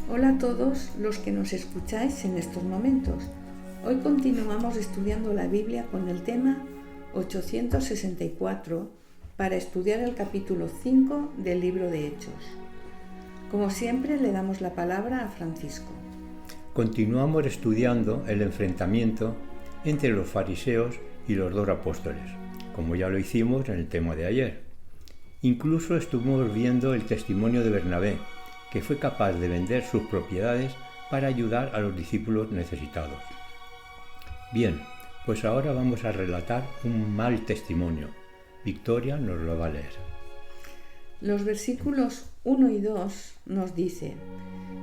Hola a todos los que nos escucháis en estos momentos. Hoy continuamos estudiando la Biblia con el tema 864 para estudiar el capítulo 5 del libro de Hechos. Como siempre, le damos la palabra a Francisco. Continuamos estudiando el enfrentamiento entre los fariseos y los dos apóstoles, como ya lo hicimos en el tema de ayer. Incluso estuvimos viendo el testimonio de Bernabé, que fue capaz de vender sus propiedades para ayudar a los discípulos necesitados. Bien, pues ahora vamos a relatar un mal testimonio. Victoria nos lo va a leer. Los versículos 1 y 2 nos dice: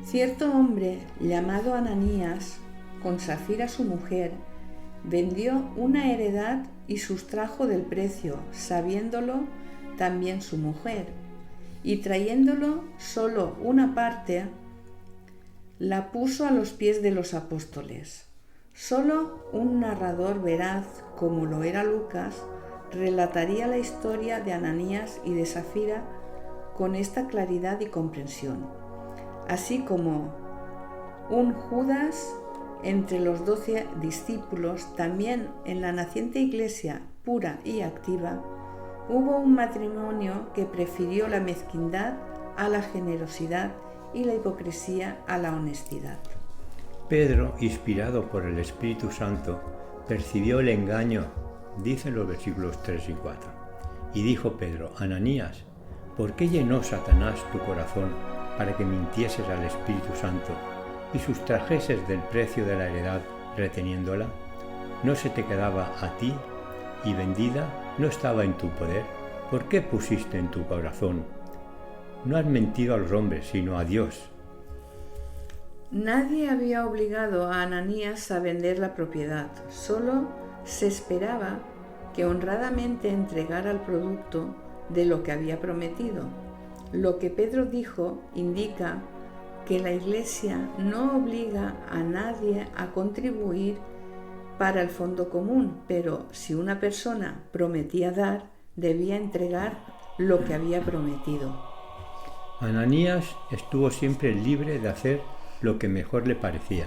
Cierto hombre llamado Ananías, con Safira su mujer, vendió una heredad y sustrajo del precio, sabiéndolo también su mujer, y trayéndolo solo una parte, la puso a los pies de los apóstoles. Solo un narrador veraz, como lo era Lucas, relataría la historia de Ananías y de Safira con esta claridad y comprensión, así como un Judas entre los 12 discípulos. También en la naciente iglesia pura y activa hubo un matrimonio que prefirió la mezquindad a la generosidad y la hipocresía a la honestidad. Pedro, inspirado por el Espíritu Santo, percibió el engaño, dicen los versículos 3 y 4. Y dijo Pedro: Ananías, ¿por qué llenó Satanás tu corazón para que mintieses al Espíritu Santo y sustrajeses del precio de la heredad reteniéndola? ¿No se te quedaba a ti y vendida no estaba en tu poder? ¿Por qué pusiste en tu corazón? No has mentido a los hombres, sino a Dios. Nadie había obligado a Ananías a vender la propiedad, solo se esperaba que honradamente entregara el producto de lo que había prometido. Lo que Pedro dijo indica que la Iglesia no obliga a nadie a contribuir para el fondo común, pero si una persona prometía dar, debía entregar lo que había prometido. Ananías estuvo siempre libre de hacer lo que mejor le parecía.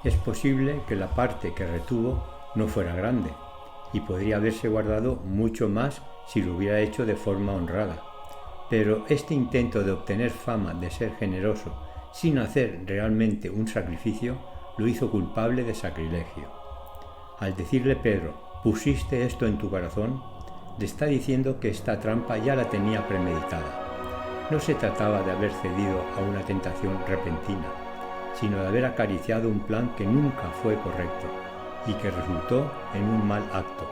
Es posible que la parte que retuvo no fuera grande y podría haberse guardado mucho más si lo hubiera hecho de forma honrada. Pero este intento de obtener fama de ser generoso sin hacer realmente un sacrificio lo hizo culpable de sacrilegio. Al decirle Pedro: ¿pusiste esto en tu corazón?, le está diciendo que esta trampa ya la tenía premeditada. No se trataba de haber cedido a una tentación repentina, sino de haber acariciado un plan que nunca fue correcto y que resultó en un mal acto.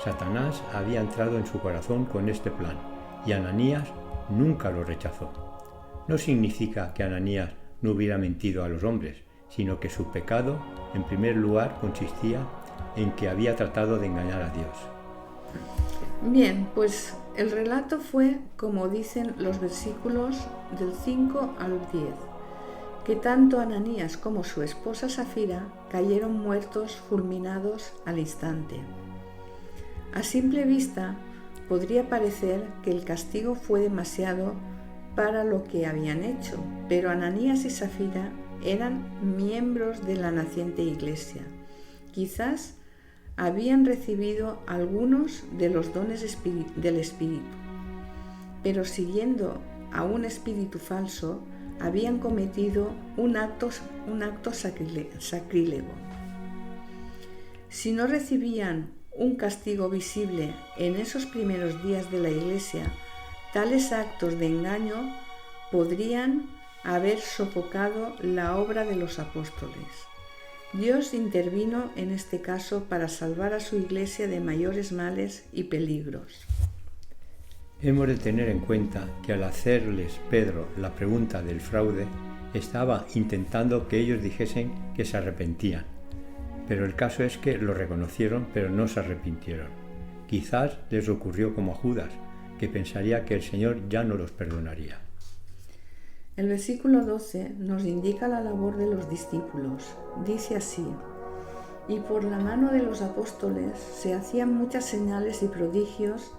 Satanás había entrado en su corazón con este plan y Ananías nunca lo rechazó. No significa que Ananías no hubiera mentido a los hombres, sino que su pecado, en primer lugar, consistía en que había tratado de engañar a Dios. Bien, pues el relato fue como dicen los versículos del 5 al 10, que tanto Ananías como su esposa Safira cayeron muertos fulminados al instante. A simple vista podría parecer que el castigo fue demasiado para lo que habían hecho, pero Ananías y Safira eran miembros de la naciente iglesia. Quizás habían recibido algunos de los dones del Espíritu, pero siguiendo a un espíritu falso, habían cometido un acto sacrílego. Si no recibían un castigo visible en esos primeros días de la Iglesia, tales actos de engaño podrían haber sofocado la obra de los apóstoles. Dios intervino en este caso para salvar a su Iglesia de mayores males y peligros. Hemos de tener en cuenta que al hacerles Pedro la pregunta del fraude, estaba intentando que ellos dijesen que se arrepentían. Pero el caso es que lo reconocieron, pero no se arrepintieron. Quizás les ocurrió como a Judas, que pensaría que el Señor ya no los perdonaría. El versículo 12 nos indica la labor de los discípulos. Dice así: y por la mano de los apóstoles se hacían muchas señales y prodigios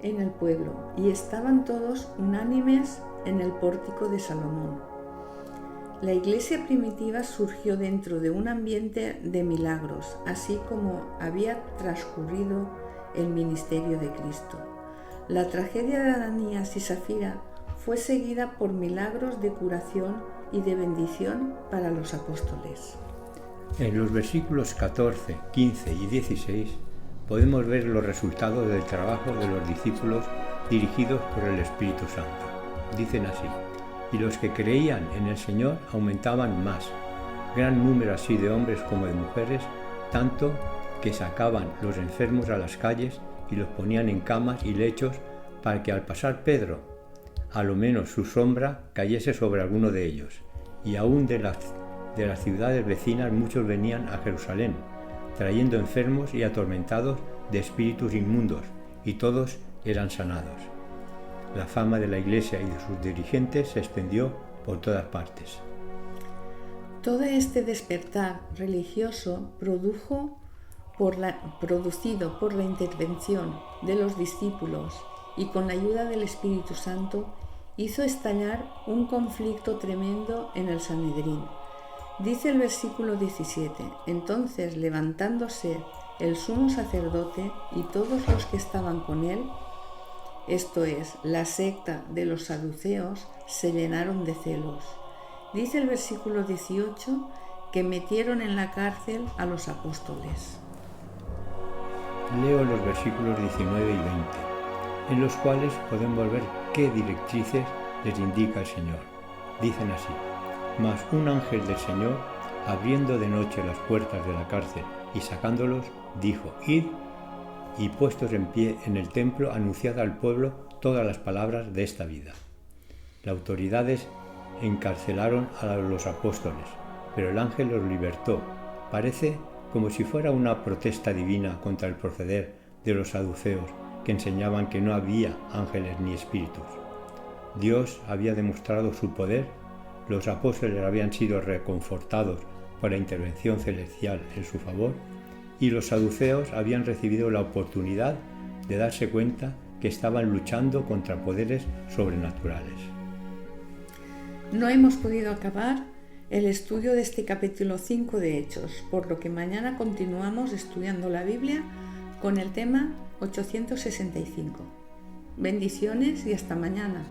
en el pueblo, y estaban todos unánimes en el pórtico de Salomón. La iglesia primitiva surgió dentro de un ambiente de milagros, así como había transcurrido el ministerio de Cristo. La tragedia de Ananías y Safira fue seguida por milagros de curación y de bendición para los apóstoles. En los versículos 14, 15 y 16 podemos ver los resultados del trabajo de los discípulos dirigidos por el Espíritu Santo. Dicen así: y los que creían en el Señor aumentaban más, gran número así de hombres como de mujeres, tanto que sacaban los enfermos a las calles y los ponían en camas y lechos para que al pasar Pedro, a lo menos su sombra cayese sobre alguno de ellos. Y aún de las ciudades vecinas muchos venían a Jerusalén, trayendo enfermos y atormentados de espíritus inmundos, y todos eran sanados. La fama de la Iglesia y de sus dirigentes se extendió por todas partes. Todo este despertar religioso producido por la intervención de los discípulos y con la ayuda del Espíritu Santo, hizo estallar un conflicto tremendo en el Sanedrín. Dice el versículo 17: entonces, levantándose el sumo sacerdote y todos los que estaban con él, esto es, la secta de los saduceos, se llenaron de celos. Dice el versículo 18 que metieron en la cárcel a los apóstoles. Leo los versículos 19 y 20, en los cuales podemos ver qué directrices les indica el Señor. Dicen así: mas un ángel del Señor, abriendo de noche las puertas de la cárcel y sacándolos, dijo: id, y puestos en pie en el templo, anunciad al pueblo todas las palabras de esta vida. Las autoridades encarcelaron a los apóstoles, pero el ángel los libertó. Parece como si fuera una protesta divina contra el proceder de los saduceos, que enseñaban que no había ángeles ni espíritus. Dios había demostrado su poder, los apóstoles habían sido reconfortados por la intervención celestial en su favor, y los saduceos habían recibido la oportunidad de darse cuenta que estaban luchando contra poderes sobrenaturales. No hemos podido acabar el estudio de este capítulo 5 de Hechos, por lo que mañana continuamos estudiando la Biblia con el tema 865. Bendiciones y hasta mañana.